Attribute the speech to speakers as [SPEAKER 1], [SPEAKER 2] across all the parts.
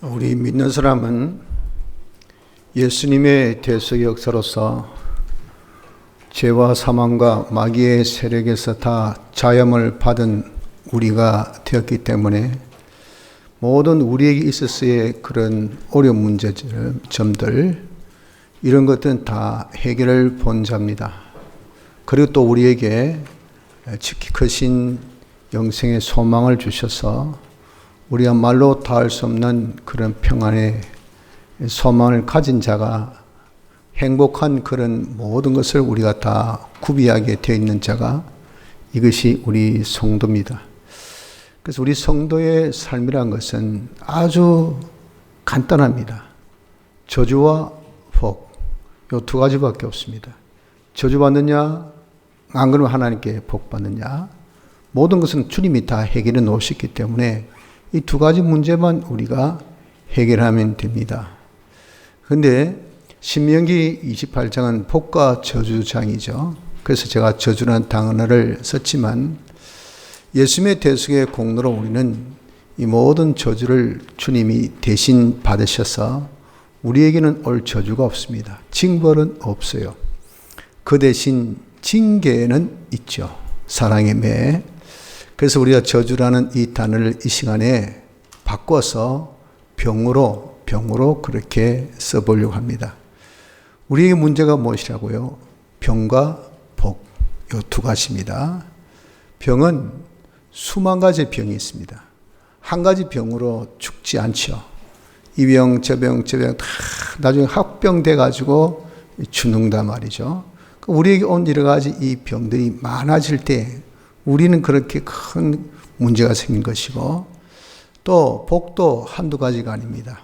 [SPEAKER 1] 우리 믿는 사람은 예수님의 대속의 역사로서 죄와 사망과 마귀의 세력에서 다 자염을 받은 우리가 되었기 때문에 모든 우리에게 있었을 그런 어려운 문제점들 이런 것들은 다 해결을 본 자입니다. 그리고 또 우리에게 지극히 크신 영생의 소망을 주셔서 우리가 말로 다할 수 없는 그런 평안의 소망을 가진 자가 행복한 그런 모든 것을 우리가 다 구비하게 되어 있는 자가 이것이 우리 성도입니다. 그래서 우리 성도의 삶이란 것은 아주 간단합니다. 저주와 복, 이 두 가지밖에 없습니다. 저주받느냐, 안 그러면 하나님께 복 받느냐, 모든 것은 주님이 다 해결해 놓으셨기 때문에 이 두 가지 문제만 우리가 해결하면 됩니다. 그런데 신명기 28장은 복과 저주장이죠. 그래서 제가 저주라는 단어를 썼지만 예수님의 대속의 공로로 우리는 이 모든 저주를 주님이 대신 받으셔서 우리에게는 올 저주가 없습니다. 징벌은 없어요. 그 대신 징계는 있죠. 사랑의 매. 그래서 우리가 저주라는 이 단어를 이 시간에 바꿔서 병으로 그렇게 써보려고 합니다. 우리에게 문제가 무엇이라고요? 병과 복, 이 두 가지입니다. 병은 수만 가지 병이 있습니다. 한 가지 병으로 죽지 않죠. 이 병, 저 병, 다 나중에 합병돼 가지고 죽는단 말이죠. 우리에게 온 여러 가지 이 병들이 많아질 때 우리는 그렇게 큰 문제가 생긴 것이고, 또 복도 한두 가지가 아닙니다.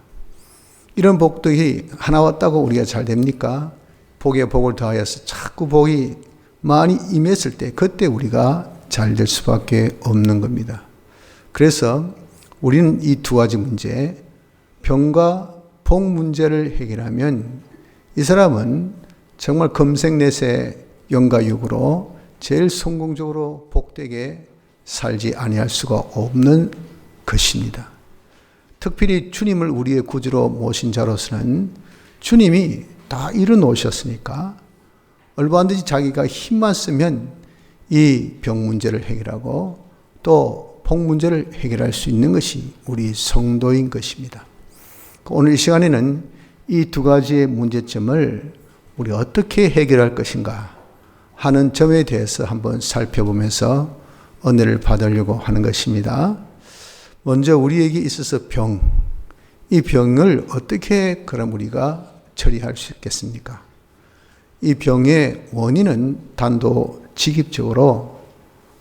[SPEAKER 1] 이런 복들이 하나 왔다고 우리가 잘 됩니까? 복에 복을 더하여서 자꾸 복이 많이 임했을 때 그때 우리가 잘 될 수밖에 없는 겁니다. 그래서 우리는 이 두 가지 문제, 병과 복 문제를 해결하면 이 사람은 정말 금생내세 영가육으로 제일 성공적으로 복되게 살지 아니할 수가 없는 것입니다. 특별히 주님을 우리의 구주로 모신 자로서는 주님이 다 이뤄놓으셨으니까 얼마든지 자기가 힘만 쓰면 이 병 문제를 해결하고 또 복 문제를 해결할 수 있는 것이 우리 성도인 것입니다. 오늘 이 시간에는 이 두 가지의 문제점을 우리 어떻게 해결할 것인가 하는 점에 대해서 한번 살펴보면서 은혜를 받으려고 하는 것입니다. 먼저 우리에게 있어서 병, 이 병을 어떻게 그럼 우리가 처리할 수 있겠습니까? 이 병의 원인은 단도직입적으로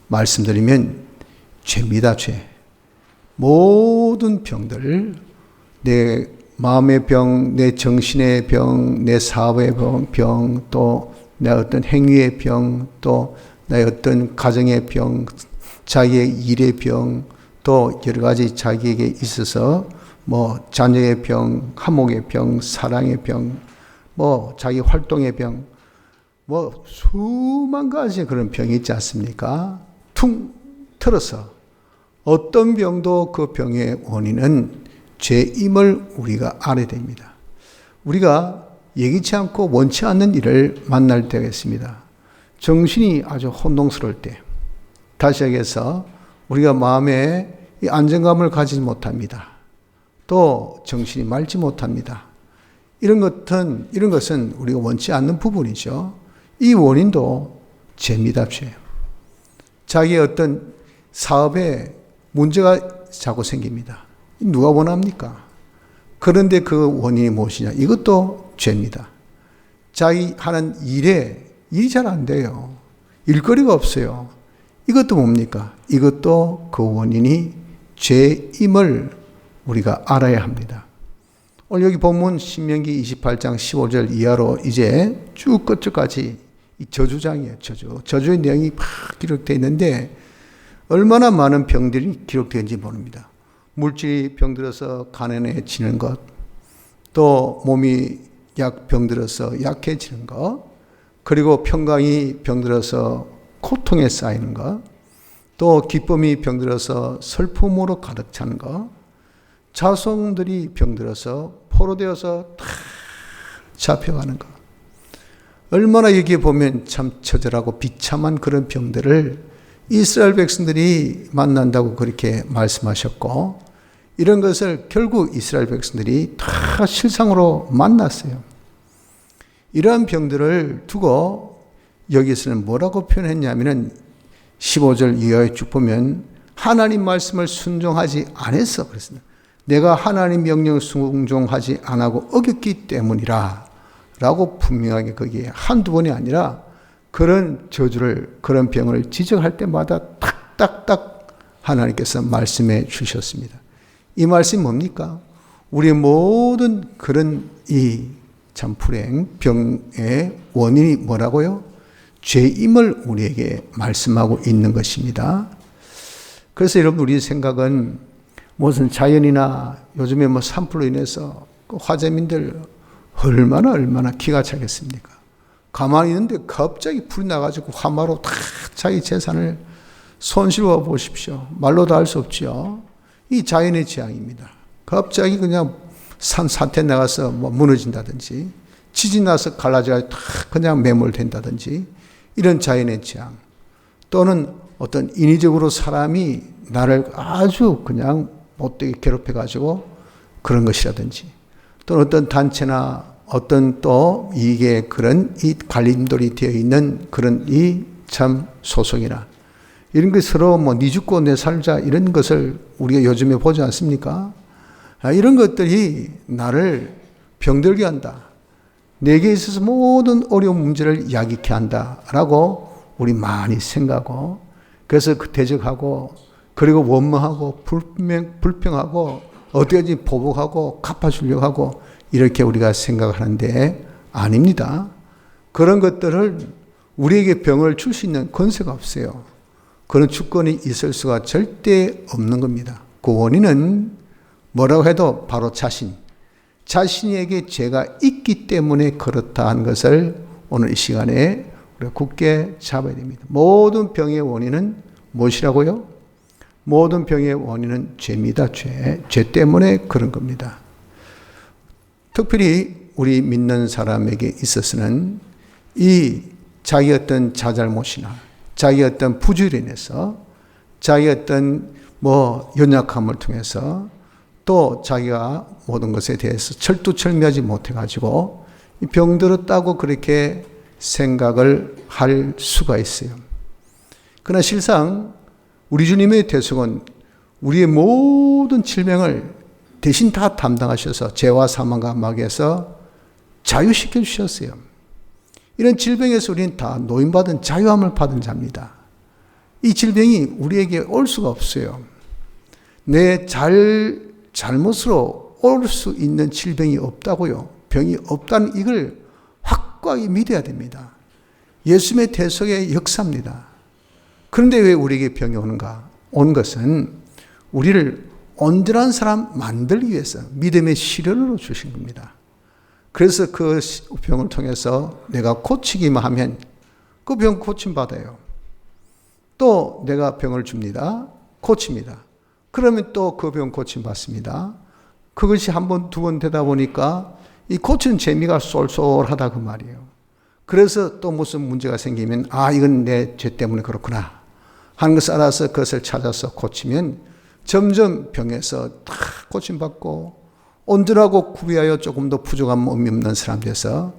[SPEAKER 1] 말씀드리면 죄입니다. 죄. 모든 병들, 내 마음의 병, 내 정신의 병, 내 사업의 병, 또 내 어떤 행위의 병, 또 내 어떤 가정의 병, 자기의 일의 병, 또 여러 가지 자기에게 있어서 뭐 자녀의 병, 화목의 병, 사랑의 병, 뭐 자기 활동의 병, 뭐 수만 가지의 그런 병이 있지 않습니까? 퉁 틀어서 어떤 병도 그 병의 원인은 죄임을 우리가 알아야 됩니다. 우리가 예기치 않고 원치 않는 일을 만날 때가 있습니다. 정신이 아주 혼동스러울 때, 다시 얘기해서 우리가 마음에 이 안정감을 가지지 못합니다. 또 정신이 맑지 못합니다. 이런 것은 우리가 원치 않는 부분이죠. 이 원인도 죄입니다. 죄. 자기의 어떤 사업에 문제가 자꾸 생깁니다. 누가 원합니까? 그런데 그 원인이 무엇이냐? 이것도 죄입니다. 자기 하는 일이 잘 안 돼요. 일거리가 없어요. 이것도 뭡니까? 이것도 그 원인이 죄임을 우리가 알아야 합니다. 오늘 여기 본문 신명기 28장 15절 이하로 이제 쭉 끝까지 이 저주장이에요. 저주의 내용이 막 기록되어 있는데 얼마나 많은 병들이 기록되는지 모릅니다. 물질이 병들어서 가난해지는 것, 또 몸이 병들어서 약해지는 것, 그리고 평강이 병들어서 고통에 쌓이는 것, 또 기쁨이 병들어서 슬픔으로 가득 찬 것, 자손들이 병들어서 포로되어서 다 잡혀가는 것. 얼마나 여기에 보면 참 처절하고 비참한 그런 병들을 이스라엘 백성들이 만난다고 그렇게 말씀하셨고, 이런 것을 결국 이스라엘 백성들이 다 실상으로 만났어요. 이러한 병들을 두고 여기서는 뭐라고 표현했냐면은 15절 이하에 쭉 보면 하나님 말씀을 순종하지 않았어. 그랬습니다. 내가 하나님 명령 순종하지 않고 어겼기 때문이라 라고 분명하게 거기에 한두 번이 아니라 그런 저주를, 그런 병을 지적할 때마다 탁탁탁 하나님께서 말씀해 주셨습니다. 이 말씀이 뭡니까? 우리의 모든 그런 이 참 불행, 병의 원인이 뭐라고요? 죄임을 우리에게 말씀하고 있는 것입니다. 그래서 여러분, 우리 생각은 무슨 자연이나 요즘에 뭐 산불로 인해서 그 화재민들 얼마나 기가 차겠습니까? 가만히 있는데 갑자기 불이 나가지고 화마로 다 자기 재산을 손실해 보십시오. 말로 다 할 수 없죠. 이 자연의 재앙입니다. 갑자기 그냥 산사태 나가서 뭐 무너진다든지, 지진 나서 갈라져서 다 그냥 매몰된다든지, 이런 자연의 재앙. 또는 어떤 인위적으로 사람이 나를 아주 그냥 못되게 괴롭혀가지고 그런 것이라든지, 또는 어떤 단체나 어떤 또 이게 그런 이 관림돌이 되어 있는 그런 이 참 소속이나 이런 게 서로 뭐 니 죽고 내 살자 이런 것을 우리가 요즘에 보지 않습니까? 이런 것들이 나를 병들게 한다. 내게 있어서 모든 어려운 문제를 야기케 한다라고 우리 많이 생각하고, 그래서 대적하고, 그리고 원망하고 불평하고 어떻게든지 보복하고 갚아주려고 하고 이렇게 우리가 생각하는데 아닙니다. 그런 것들을 우리에게 병을 줄 수 있는 권세가 없어요. 그런 주권이 있을 수가 절대 없는 겁니다. 그 원인은 뭐라고 해도 바로 자신에게 죄가 있기 때문에 그렇다 하는 것을 오늘 이 시간에 우리가 굳게 잡아야 됩니다. 모든 병의 원인은 무엇이라고요? 모든 병의 원인은 죄입니다. 죄 때문에 그런 겁니다. 특별히 우리 믿는 사람에게 있어서는 이 자기 어떤 자잘못이나 자기 어떤 부주의로 인해서 자기 어떤 뭐 연약함을 통해서 또 자기가 모든 것에 대해서 철두철미하지 못해가지고 이 병들었다고 그렇게 생각을 할 수가 있어요. 그러나 실상 우리 주님의 대속은 우리의 모든 질병을 대신 다 담당하셔서 죄와 사망과 마귀에서 자유시켜 주셨어요. 이런 질병에서 우리는 다 노임받은 자유함을 받은 자입니다. 이 질병이 우리에게 올 수가 없어요. 내 잘못으로 올 수 있는 질병이 없다고요. 병이 없다는 이걸 확고하게 믿어야 됩니다. 예수님의 대속의 역사입니다. 그런데 왜 우리에게 병이 오는가? 온 것은 우리를 온전한 사람 만들기 위해서 믿음의 시련으로 주신 겁니다. 그래서 그 병을 통해서 내가 고치기만 하면 그 병 고침받아요. 또 내가 병을 줍니다. 고칩니다. 그러면 또 그 병 고침받습니다. 그것이 한 번, 두 번 되다 보니까 이 고치는 재미가 쏠쏠하다 그 말이에요. 그래서 또 무슨 문제가 생기면 이건 내 죄 때문에 그렇구나 하는 것을 알아서 그것을 찾아서 고치면 점점 병에서 다 고침받고 온전하고 구비하여 조금 더 부족한 몸이 없는 사람 돼서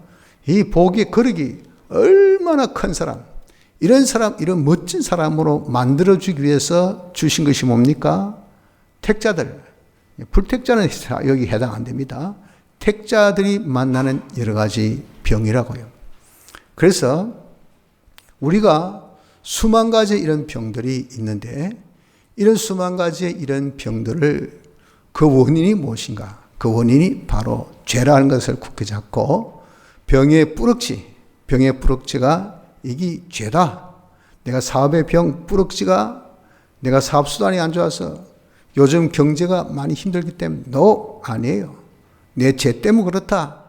[SPEAKER 1] 이 복의 거룩이 얼마나 큰 사람, 이런 멋진 사람으로 만들어주기 위해서 주신 것이 뭡니까? 택자들. 불택자는 여기 해당 안 됩니다. 택자들이 만나는 여러 가지 병이라고요. 그래서 우리가 수만 가지 이런 병들이 있는데 이런 수만 가지의 이런 병들을 그 원인이 무엇인가? 그 원인이 바로 죄라는 것을 굳게 잡고 병의 뿌럭지가 이게 죄다. 내가 사업의 병 뿌럭지가 내가 사업수단이 안 좋아서 요즘 경제가 많이 힘들기 때문에 아니에요. 내 죄 때문에 그렇다.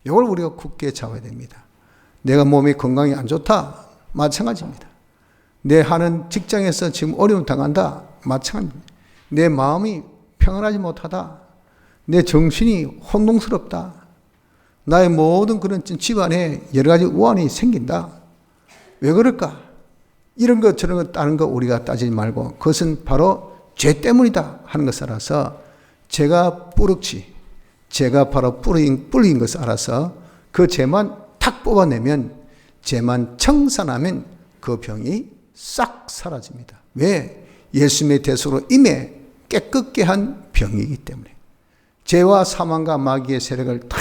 [SPEAKER 1] 이걸 우리가 굳게 잡아야 됩니다. 내가 몸이 건강이 안 좋다. 마찬가지입니다. 내 하는 직장에서 지금 어려움 당한다. 마찬가지입니다. 내 마음이 평안하지 못하다. 내 정신이 혼동스럽다. 나의 모든 그런 집안에 여러 가지 우환이 생긴다. 왜 그럴까? 이런 것 저런 것 다른 거 우리가 따지지 말고 그것은 바로 죄 때문이다 하는 것을 알아서 죄가 뿌럭지, 죄가 바로 뿌린 것을 알아서 그 죄만 탁 뽑아내면, 죄만 청산하면 그 병이 싹 사라집니다. 왜? 예수님의 대속으로 임해 깨끗게 한 병이기 때문에. 죄와 사망과 마귀의 세력을 다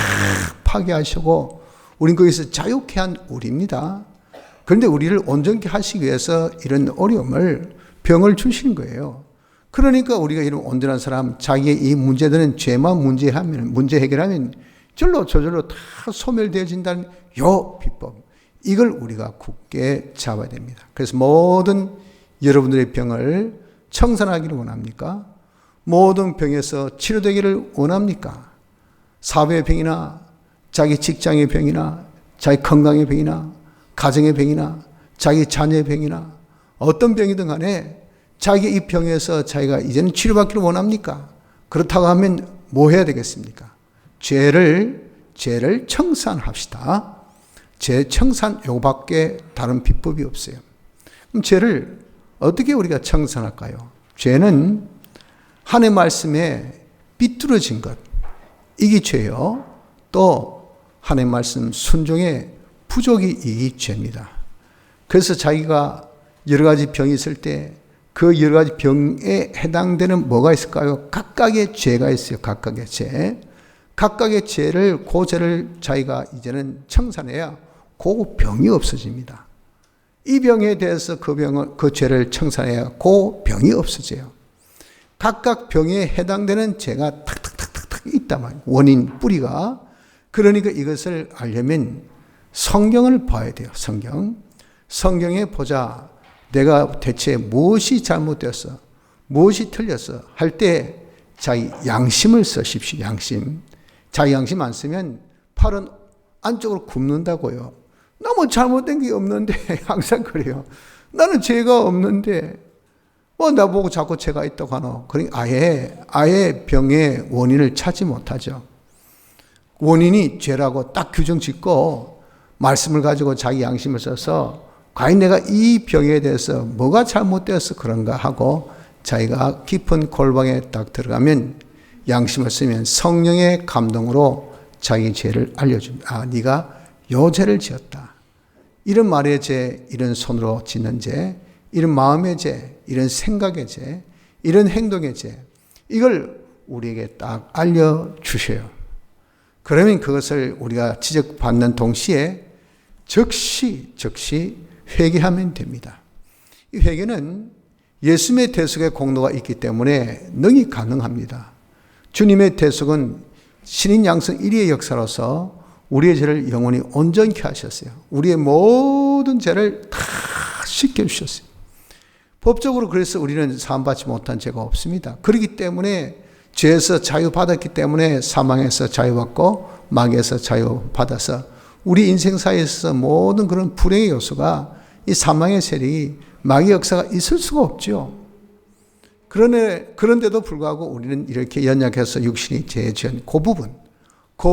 [SPEAKER 1] 파괴하시고 우린 거기서 자유케 한 우리입니다. 그런데 우리를 온전케 하시기 위해서 이런 어려움을, 병을 주시는 거예요. 그러니까 우리가 이런 온전한 사람, 자기의 이 문제들은 죄만 문제 해결하면 저절로 다 소멸되어진다는 요 비법, 이걸 우리가 굳게 잡아야 됩니다. 그래서 모든 여러분들의 병을 청산하기를 원합니까? 모든 병에서 치료되기를 원합니까? 사회의 병이나 자기 직장의 병이나 자기 건강의 병이나 가정의 병이나 자기 자녀의 병이나 어떤 병이든 간에 자기 이 병에서 자기가 이제는 치료받기를 원합니까? 그렇다고 하면 뭐 해야 되겠습니까? 죄를 청산합시다. 죄 청산 요밖에 다른 비법이 없어요. 그럼 죄를 어떻게 우리가 청산할까요? 죄는 하나님의 말씀에 삐뚤어진 것, 이게 죄요. 또 하나님의 말씀 순종의 부족이 이 죄입니다. 그래서 자기가 여러 가지 병이 있을 때 그 여러 가지 병에 해당되는 뭐가 있을까요? 각각의 죄가 있어요. 각각의 죄. 각각의 죄를, 그 죄를 자기가 이제는 청산해야 그 병이 없어집니다. 이 병에 대해서 그 죄를 청산해야 그 병이 없어져요. 각각 병에 해당되는 죄가 탁탁탁탁 있단 말이에요. 원인, 뿌리가. 그러니까 이것을 알려면 성경을 봐야 돼요. 성경에 보자. 내가 대체 무엇이 잘못되었어? 무엇이 틀렸어? 할 때 자기 양심을 쓰십시오. 양심. 자기 양심 안 쓰면 팔은 안쪽으로 굽는다고요. 나 뭐 잘못된 게 없는데 항상 그래요. 나는 죄가 없는데 나보고 자꾸 죄가 있다고 하노. 그러니까 아예 병의 원인을 찾지 못하죠. 원인이 죄라고 딱 규정 짓고 말씀을 가지고 자기 양심을 써서 과연 내가 이 병에 대해서 뭐가 잘못되어서 그런가 하고 자기가 깊은 골방에 딱 들어가면 양심을 쓰면 성령의 감동으로 자기 죄를 알려줍니다. 네가 요 죄를 지었다. 이런 말의 죄, 이런 손으로 짓는 죄, 이런 마음의 죄, 이런 생각의 죄, 이런 행동의 죄, 이걸 우리에게 딱 알려주셔요. 그러면 그것을 우리가 지적받는 동시에 즉시 회개하면 됩니다. 이 회개는 예수님의 대속의 공로가 있기 때문에 능히 가능합니다. 주님의 대속은 신인 양성 1위의 역사로서 우리의 죄를 영원히 온전케 하셨어요. 우리의 모든 죄를 다 씻겨주셨어요. 법적으로 그래서 우리는 사함받지 못한 죄가 없습니다. 그렇기 때문에 죄에서 자유받았기 때문에 사망에서 자유받고 마귀에서 자유받아서 우리 인생사에서 모든 그런 불행의 요소가 이 사망의 세력이 마귀 역사가 있을 수가 없죠. 그런데도 불구하고 우리는 이렇게 연약해서 육신이 죄에 지은 그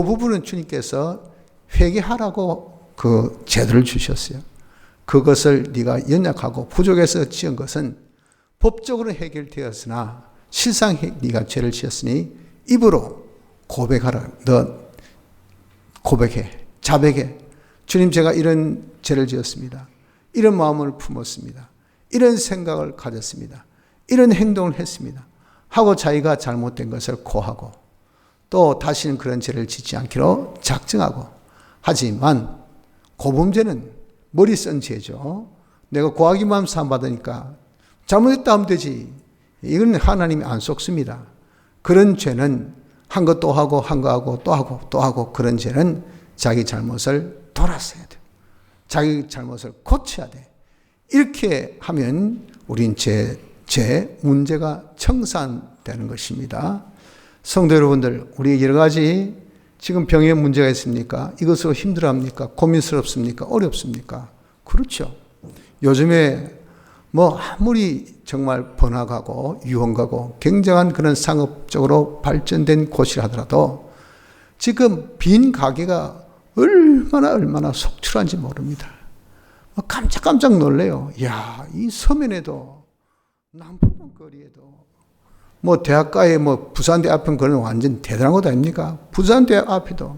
[SPEAKER 1] 부분은 주님께서 회개하라고 그 제도를 주셨어요. 그것을 네가 연약하고 부족해서 지은 것은 법적으로 해결되었으나 실상 네가 죄를 지었으니 입으로 고백하라. 너 고백해. 자백해. 주님, 제가 이런 죄를 지었습니다. 이런 마음을 품었습니다. 이런 생각을 가졌습니다. 이런 행동을 했습니다. 하고 자기가 잘못된 것을 고하고 또 다시는 그런 죄를 짓지 않기로 작정하고. 하지만 고범죄는 머리 쓴 죄죠. 내가 고하기만 하면 사함받으니까 잘못했다 하면 되지. 이건 하나님이 안 속습니다. 그런 죄는 한 것 또 하고 한 거 하고 또 하고 또 하고, 그런 죄는 자기 잘못을 돌아서야 돼. 자기 잘못을 고쳐야 돼. 이렇게 하면 우린 죄 문제가 청산되는 것입니다. 성도 여러분들, 우리 여러 가지 지금 병에 문제가 있습니까? 이것으로 힘들어합니까? 고민스럽습니까? 어렵습니까? 그렇죠. 요즘에 뭐 아무리 정말 번화가고 유흥가고 굉장한 그런 상업적으로 발전된 곳이라 하더라도 지금 빈 가게가 얼마나 속출한지 모릅니다. 깜짝 놀래요. 야, 이 서면에도 남포동 거리에도 뭐 대학가에 뭐 부산대 앞은 그런 완전 대단한 것 아닙니까? 부산대학 앞에도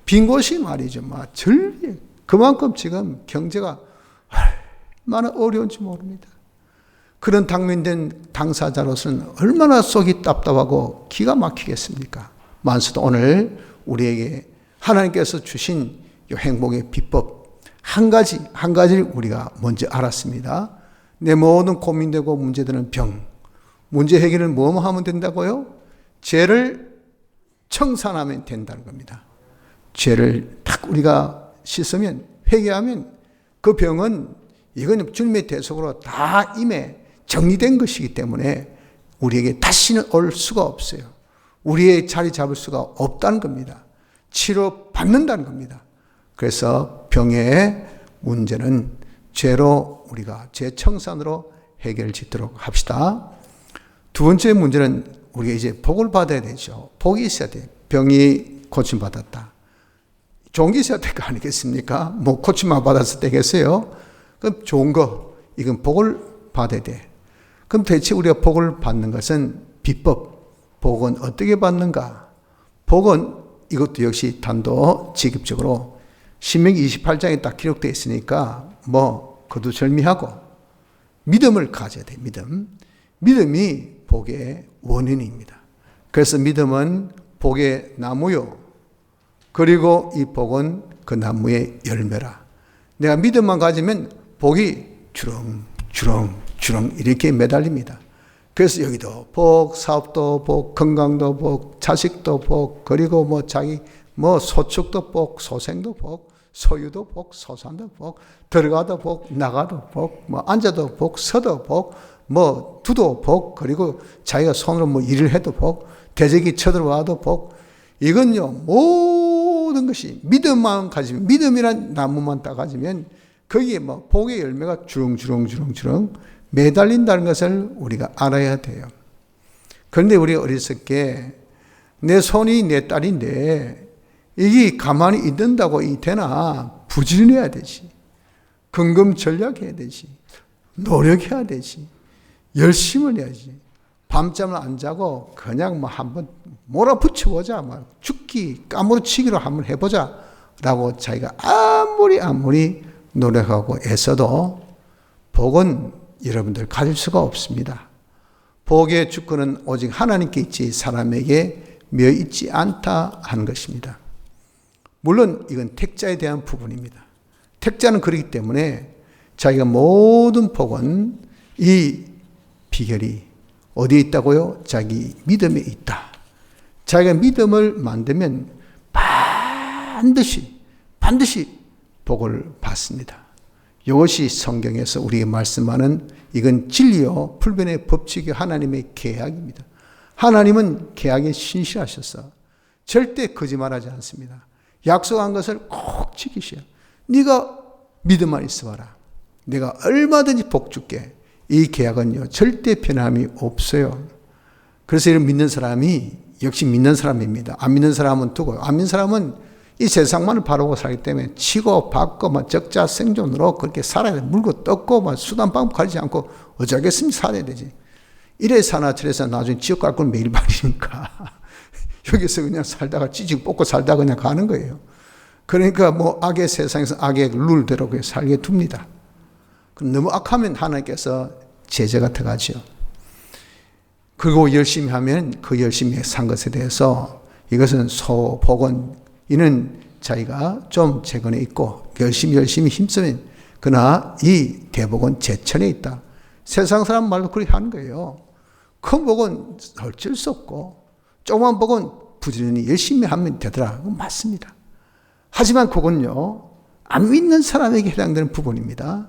[SPEAKER 1] 빈 곳이 말이죠. 막 전리 그만큼 지금 경제가 얼마나 어려운지 모릅니다. 그런 당면된 당사자로서는 얼마나 속이 답답하고 기가 막히겠습니까? 만수도 오늘 우리에게 하나님께서 주신 이 행복의 비법 한 가지를 우리가 먼저 알았습니다. 내 모든 고민되고 문제되는 병, 문제 해결은 뭐뭐 하면 된다고요? 죄를 청산하면 된다는 겁니다. 죄를 딱 우리가 씻으면, 회개하면 그 병은 이건 주님의 대속으로 다 임해 정리된 것이기 때문에 우리에게 다시는 올 수가 없어요. 우리의 자리 잡을 수가 없다는 겁니다. 치료받는다는 겁니다. 그래서 병의 문제는 죄로 우리가 죄 청산으로 해결 짓도록 합시다. 두 번째 문제는 우리가 이제 복을 받아야 되죠. 복이 있어야 돼요. 병이 고침받았다. 좋은 게 있어야 될 거 아니겠습니까? 뭐 고침만 받아서 되겠어요? 그럼 좋은 거, 이건 복을 받아야 돼. 그럼 대체 우리가 복을 받는 것은 비법, 복은 어떻게 받는가? 복은 이것도 역시 단도직입적으로 신명기 28장에 딱 기록되어 있으니까 뭐 거두절미하고 믿음을 가져야 돼. 믿음이 복의 원인입니다. 그래서 믿음은 복의 나무요. 그리고 이 복은 그 나무의 열매라. 내가 믿음만 가지면 복이 주렁주렁 이렇게 매달립니다. 그래서 여기도 복, 사업도 복, 건강도 복, 자식도 복, 그리고 뭐 자기 뭐 소축도 복, 소생도 복, 소유도 복, 소산도 복, 들어가도 복, 나가도 복, 뭐 앉아도 복, 서도 복, 뭐 두도 복, 그리고 자기가 손으로 뭐 일을 해도 복, 대적이 쳐들어와도 복. 이건요 모든 것이 믿음만 가지면, 믿음이란 나무만 딱 가지면 거기에 뭐 복의 열매가 주렁주렁 매달린다는 것을 우리가 알아야 돼요. 그런데 우리 어리석게 내 손이 내 딸인데 이게 가만히 있는다고 이 되나? 부지런해야 되지. 근검전략해야 되지. 노력해야 되지. 열심을 해야지. 밤잠을 안 자고 그냥 뭐 한번 몰아붙여보자. 뭐 죽기 까무러치기로 한번 해보자. 라고 자기가 아무리 노력하고 애써도 복은 여러분들 가질 수가 없습니다. 복의 주권은 오직 하나님께 있지 사람에게 며 있지 않다 하는 것입니다. 물론 이건 택자에 대한 부분입니다. 택자는 그렇기 때문에 자기가 모든 복은 이 비결이 어디에 있다고요? 자기 믿음에 있다. 자기가 믿음을 만들면 반드시 복을 받습니다. 이것이 성경에서 우리에게 말씀하는 이건 진리요 불변의 법칙이 하나님의 계약입니다. 하나님은 계약에 신실하셔서 절대 거짓말하지 않습니다. 약속한 것을 꼭 지키셔요. 네가 믿음만 있어봐라. 내가 얼마든지 복 줄게. 이 계약은요 절대 변함이 없어요. 그래서 이런 믿는 사람이 역시 믿는 사람입니다. 안 믿는 사람은 두고요. 안 믿는 사람은 이 세상만을 바라보고 살기 때문에 치고 받고 막 적자 생존으로 그렇게 살아야 돼. 물고 뜯고 막 수단 방법 가리지 않고 어쩌겠습니까? 살아야 되지. 이래 사나 저래 사나 나중에 지옥 갈 건 매일 말이니까 여기서 그냥 살다가 찌직 뽑고 살다가 그냥 가는 거예요. 그러니까 뭐 악의 세상에서 악의 룰대로 그냥 살게 둡니다. 그럼 너무 악하면 하나님께서 제재가 들어가죠. 그리고 열심히 하면 그 열심히 산 것에 대해서 이것은 소복은 이는 자기가 좀 재건에 있고 열심히 힘쓰면 그러나 이 대복은 제천에 있다. 세상 사람 말로 그렇게 하는 거예요. 큰 복은 어쩔 수 없고 조그만 복은 부지런히 열심히 하면 되더라. 그건 맞습니다. 하지만 그건요 안 믿는 사람에게 해당되는 부분입니다.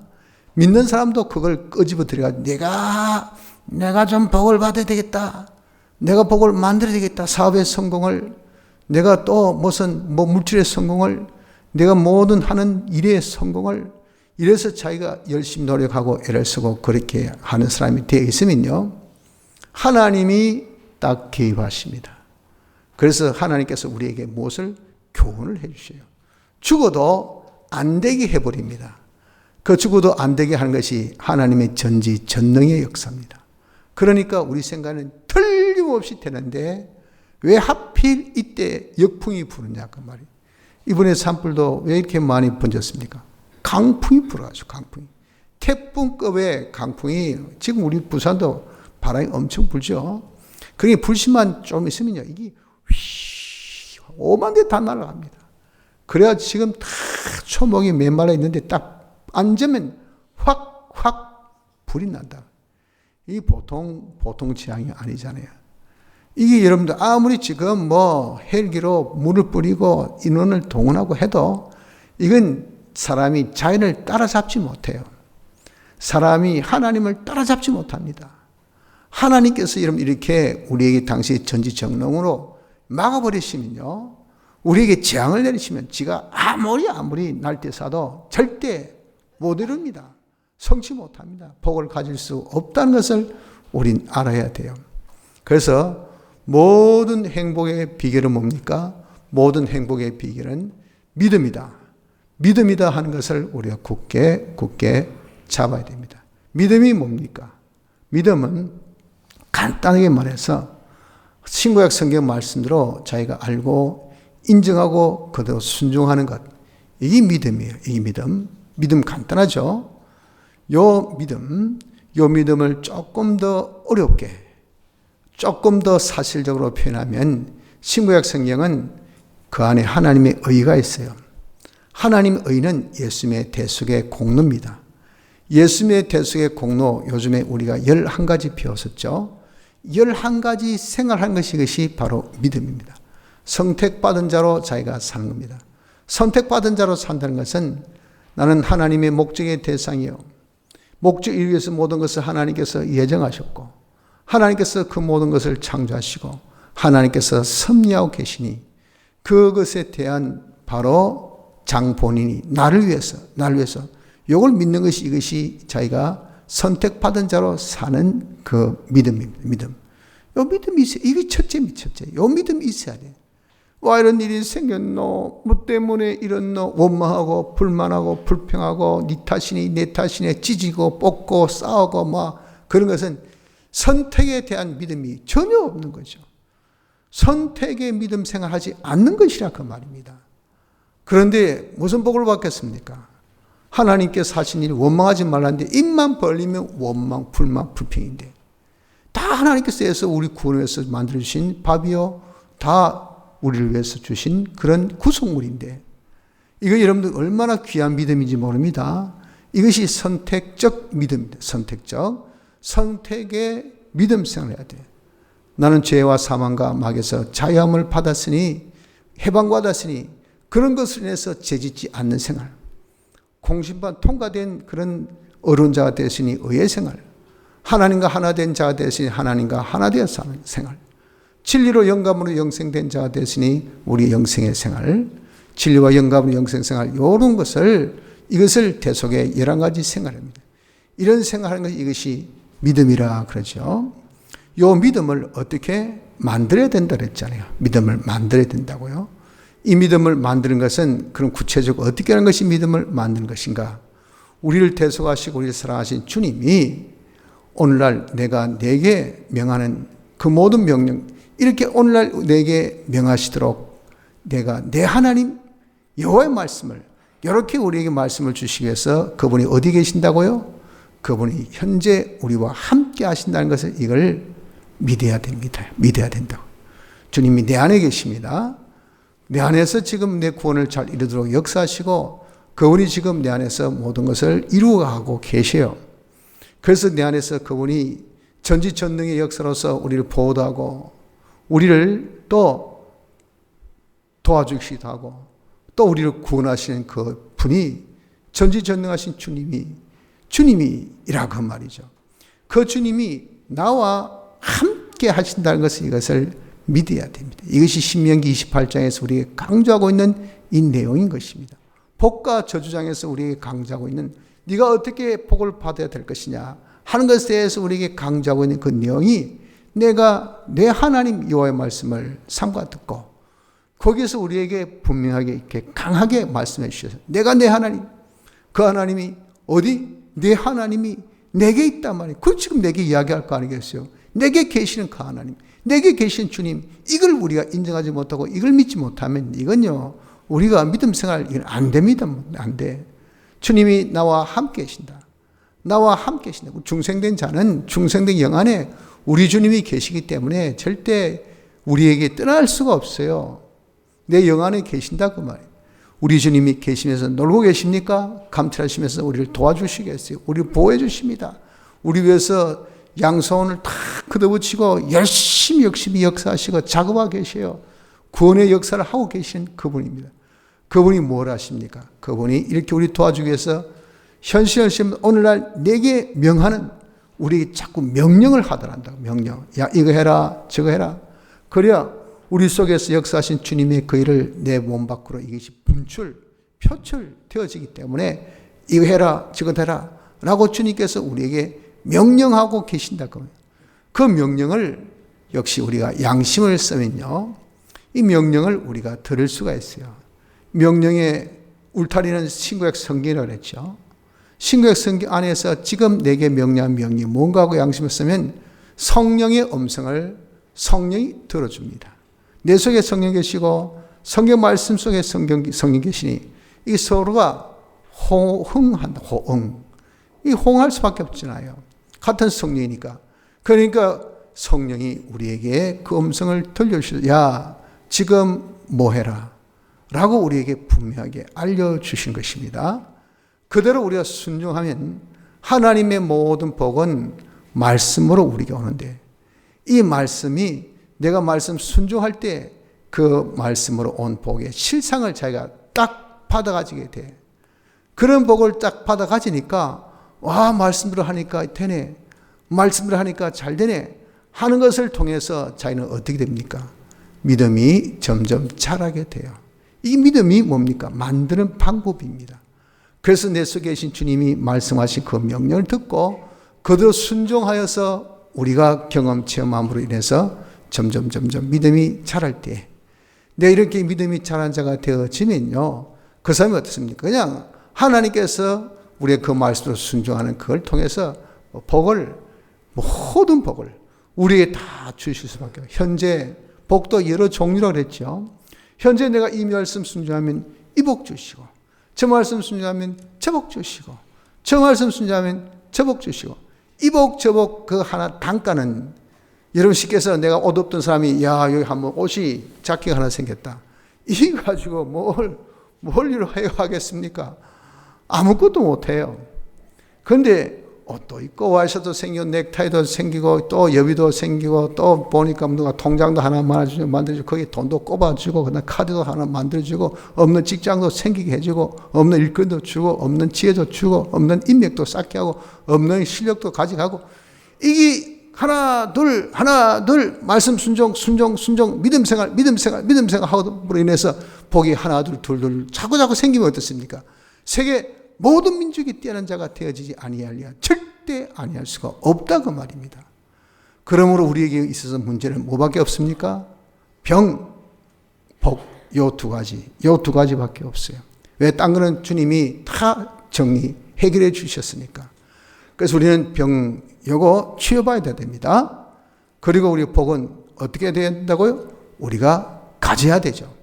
[SPEAKER 1] 믿는 사람도 그걸 끄집어 들여가지고 내가 좀 복을 받아야 되겠다. 내가 복을 만들어야 되겠다. 사업의 성공을, 내가 또 무슨 물질의 성공을, 내가 모든 하는 일의 성공을, 이래서 자기가 열심히 노력하고 애를 쓰고 그렇게 하는 사람이 되어 있으면요, 하나님이 딱 개입하십니다. 그래서 하나님께서 우리에게 무엇을 교훈을 해주셔요. 죽어도 안 되게 해버립니다. 그 죽어도 안 되게 하는 것이 하나님의 전지전능의 역사입니다. 그러니까 우리 생각은 틀림없이 되는데 왜 하필 이때 역풍이 부느냐 그 말이에요. 이번에 산불도 왜 이렇게 많이 번졌습니까? 강풍이 불어가지고, 강풍이. 태풍급의 강풍이, 지금 우리 부산도 바람이 엄청 불죠. 그게 불씨만 좀 있으면요, 이게 휘, 오만 대 다 날아갑니다. 그래야 지금 다 초목이 메말라 있는데 딱 앉으면 확 불이 난다. 이 보통 재앙이 아니잖아요. 이게 여러분들 아무리 지금 뭐 헬기로 물을 뿌리고 인원을 동원하고 해도 이건 사람이 자연을 따라잡지 못해요. 사람이 하나님을 따라잡지 못합니다. 하나님께서 여러분 이렇게 우리에게 당시 전지전능으로 막아버리시면요, 우리에게 재앙을 내리시면 지가 아무리 날때 사도 절대 못 이룹니다. 성취 못합니다. 복을 가질 수 없다는 것을 우린 알아야 돼요. 그래서 모든 행복의 비결은 뭡니까? 모든 행복의 비결은 믿음이다. 믿음이다 하는 것을 우리가 굳게 잡아야 됩니다. 믿음이 뭡니까? 믿음은 간단하게 말해서 신구약 성경 말씀대로 자기가 알고 인정하고 그대로 순종하는 것. 이게 믿음이에요. 이게 믿음. 믿음 간단하죠? 요 믿음을 조금 더 어렵게, 조금 더 사실적으로 표현하면 신구약 성경은 그 안에 하나님의 의가 있어요. 하나님의 의는 예수님의 대속의 공로입니다. 예수님의 대속의 공로, 요즘에 우리가 11가지 배웠었죠. 11가지 생활한 것이 이것이 바로 믿음입니다. 선택받은 자로 자기가 사는 겁니다. 선택받은 자로 산다는 것은 나는 하나님의 목적의 대상이요, 목적 이루기 위해서 모든 것을 하나님께서 예정하셨고 하나님께서 그 모든 것을 창조하시고 하나님께서 섭리하고 계시니 그것에 대한 바로 장 본인이 나를 위해서 이걸 믿는 것이 이것이 자기가 선택받은 자로 사는 그 믿음입니다. 믿음. 요 믿음이 있어요. 이게 첫째입니다. 요 믿음이 있어야 돼요. 와, 이런 일이 생겼노? 뭐 때문에 이렇노? 원망하고 불만하고 불평하고 네 탓이니 내 탓이니 찢이고 뽑고 싸우고 막 그런 것은 선택에 대한 믿음이 전혀 없는 거죠. 선택의 믿음 생활하지 않는 것이라 그 말입니다. 그런데 무슨 복을 받겠습니까? 하나님께서 하신 일 원망하지 말라는데 입만 벌리면 원망, 불만, 불평인데 다 하나님께서 해서 우리 구원을 위해서 만들어주신 밥이요, 다 우리를 위해서 주신 그런 구속물인데 이거 여러분들 얼마나 귀한 믿음인지 모릅니다. 이것이 선택적 믿음입니다. 선택의 믿음 생활을 해야 돼요. 나는 죄와 사망과 막에서 자유함을 받았으니, 해방받았으니 그런 것을 인해서 죄짓지 않는 생활, 공심판 통과된 그런 어려운 자가 되었으니 의의 생활, 하나님과 하나 된 자가 되었으니 하나님과 하나 되어 사는 생활, 진리로 영감으로 영생된 자가 되었으니 우리 영생의 생활, 진리와 영감으로 영생 생활, 이런 것을, 이것을 대속의 11가지 생활입니다. 이런 생활하는 것이 이것이 믿음이라 그러죠. 이 믿음을 어떻게 만들어야 된다 그랬잖아요. 믿음을 만들어야 된다고요. 이 믿음을 만드는 것은 그럼 구체적으로 어떻게 하는 것이 믿음을 만드는 것인가? 우리를 대속하시고 우리를 사랑하신 주님이 오늘날 내가 내게 명하는 그 모든 명령, 이렇게 오늘날 내게 명하시도록 내가 내 하나님 여호와의 말씀을 이렇게 우리에게 말씀을 주시기 위해서 그분이 어디 계신다고요? 그분이 현재 우리와 함께 하신다는 것을 이걸 믿어야 됩니다. 믿어야 된다고. 주님이 내 안에 계십니다. 내 안에서 지금 내 구원을 잘 이루도록 역사하시고 그분이 지금 내 안에서 모든 것을 이루어가고 계세요. 그래서 내 안에서 그분이 전지전능의 역사로서 우리를 보호도 하고 우리를 또 도와주시기도 하고 또 우리를 구원하시는 그 분이 전지전능하신 주님이라고 말이죠. 그 주님이 나와 함께 하신다는 것을 이것을 믿어야 됩니다. 이것이 신명기 28장에서 우리에게 강조하고 있는 이 내용인 것입니다. 복과 저주장에서 우리에게 강조하고 있는 네가 어떻게 복을 받아야 될 것이냐 하는 것에 대해서 우리에게 강조하고 있는 그 내용이 내가 내 하나님 여호와의 말씀을 삼가 듣고 거기에서 우리에게 분명하게 이렇게 강하게 말씀해 주셔서 내가 내 하나님, 그 하나님이 어디? 내 하나님이 내게 있단 말이에요. 그 지금 내게 이야기할 거 아니겠어요? 내게 계시는 그 하나님, 내게 계신 주님, 이걸 우리가 인정하지 못하고 이걸 믿지 못하면 이건요 우리가 믿음 생활 이건 안 됩니다. 안 돼. 주님이 나와 함께 계신다. 나와 함께 계신다. 중생된 자는 중생된 영 안에 우리 주님이 계시기 때문에 절대 우리에게 떠날 수가 없어요. 내 영 안에 계신다 그 말이에요. 우리 주님이 계시면서 놀고 계십니까? 감찰하시면서 우리를 도와주시겠어요. 우리를 보호해 주십니다. 우리 위해서 양손을 다 걷어붙이고 열심히 역사하시고 작업하고 계셔요. 구원의 역사를 하고 계신 그분입니다. 그분이 뭘 하십니까? 그분이 이렇게 우리 도와주기 위해서 현실현실 오늘날 내게 명하는 우리에게 자꾸 명령을 하더란다. 명령. 야 이거 해라 저거 해라. 그래야 우리 속에서 역사하신 주님의 그 일을 내 몸 밖으로 이것이 표출되어지기 때문에 이거 해라 저거 해라 라고 주님께서 우리에게 명령하고 계신다. 그 명령을 역시 우리가 양심을 쓰면요 이 명령을 우리가 들을 수가 있어요. 명령의 울타리는 신구약 성경이라고 했죠. 신구약 성경 안에서 지금 내게 명령한 명령이 뭔가 하고 양심을 쓰면 성령의 음성을 성령이 들어줍니다. 내 속에 성령 계시고 성경 말씀 속에 성령 계시니 이 서로가 호응한다. 호응. 이 호응할 수밖에 없잖아요. 같은 성령이니까. 그러니까 성령이 우리에게 그 음성을 들려주셔서 야 지금 뭐 해라 라고 우리에게 분명하게 알려주신 것입니다. 그대로 우리가 순종하면 하나님의 모든 복은 말씀으로 우리에게 오는데 이 말씀이 내가 말씀 순종할 때 그 말씀으로 온 복의 실상을 자기가 딱 받아가지게 돼. 그런 복을 딱 받아가지니까 와 말씀대로 하니까 되네. 말씀대로 하니까 잘 되네. 하는 것을 통해서 자기는 어떻게 됩니까? 믿음이 점점 자라게 돼요. 이 믿음이 뭡니까? 만드는 방법입니다. 그래서 내 속에 계신 주님이 말씀하신 그 명령을 듣고 그대로 순종하여서 우리가 경험 체험함으로 인해서 점점 믿음이 자랄 때 내가 이렇게 믿음이 자란 자가 되어지면요 그 사람이 어떻습니까? 그냥 하나님께서 우리의 그 말씀으로 순종하는 그걸 통해서 복을 모든 복을 우리에게 다 주실 수밖에 없어요. 현재 복도 여러 종류라고 그랬죠. 현재 내가 이 말씀 순종하면 이 복 주시고 저 말씀 순종하면 저 복 주시고 저 말씀 순종하면 저 복 주시고 이 복 저 복 그 하나 단가는 여러분 쉽게서 내가 옷 없던 사람이 야 여기 한번 옷이 자켓 하나 생겼다. 이 가지고 뭘 일을 해야 하겠습니까? 아무것도 못해요. 그런데 옷도 있고 와이셔도 생기고 넥타이도 생기고 또 여비도 생기고 또 보니까 누가 통장도 하나 만들어주고 거기에 돈도 꼽아주고 그다음 카드도 하나 만들어주고 없는 직장도 생기게 해주고 없는 일꾼도 주고 없는 지혜도 주고 없는 인맥도 쌓게 하고 없는 실력도 가져가고 이게 하나 둘 말씀 순종 믿음 생활 하고로 인해서 복이 하나 둘 자꾸 생기면 어떻습니까? 세계 모든 민족이 뛰어난 자가 되어지지 아니하리야 절대 아니할 수가 없다 그 말입니다. 그러므로 우리에게 있어서 문제는 뭐밖에 없습니까? 병, 복 요 두 가지밖에 없어요. 왜? 딴 거는 주님이 다 정리 해결해 주셨으니까. 그래서 우리는 병 요거 치료받아야 됩니다. 그리고 우리 복은 어떻게 해야 된다고요? 우리가 가져야 되죠.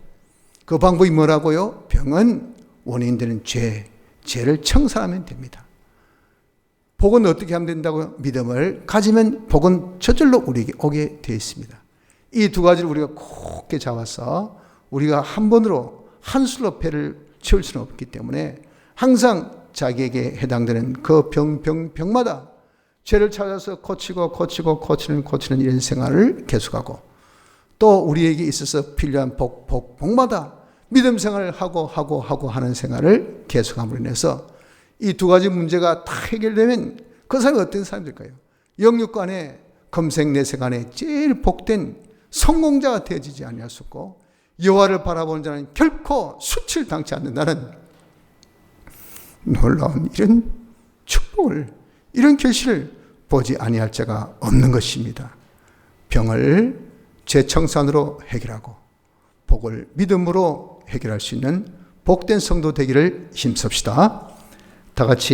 [SPEAKER 1] 그 방법이 뭐라고요? 병은 원인되는 죄를 청산하면 됩니다. 복은 어떻게 하면 된다고요? 믿음을 가지면 복은 저절로 우리에게 오게 되어 있습니다. 이 두 가지를 우리가 곱게 잡아서 우리가 한 번으로 한 술로 배를 채울 수는 없기 때문에 항상 자기에게 해당되는 그 병마다 죄를 찾아서 고치는 이런 생활을 계속하고 또 우리에게 있어서 필요한 복마다 믿음 생활을 하고 하는 생활을 계속함으로 인해서 이 두 가지 문제가 다 해결되면 그 사람이 어떤 사람일까요? 영육간에 검색내세간에 제일 복된 성공자가 되어지지 아니할 수 없고 여호와를 바라보는 자는 결코 수치를 당치 않는다는 놀라운 이런 축복을, 이런 결실을 보지 아니할 자가 없는 것입니다. 병을 재청산으로 해결하고 복을 믿음으로 해결할 수 있는 복된 성도 되기를 힘씁시다. 다 같이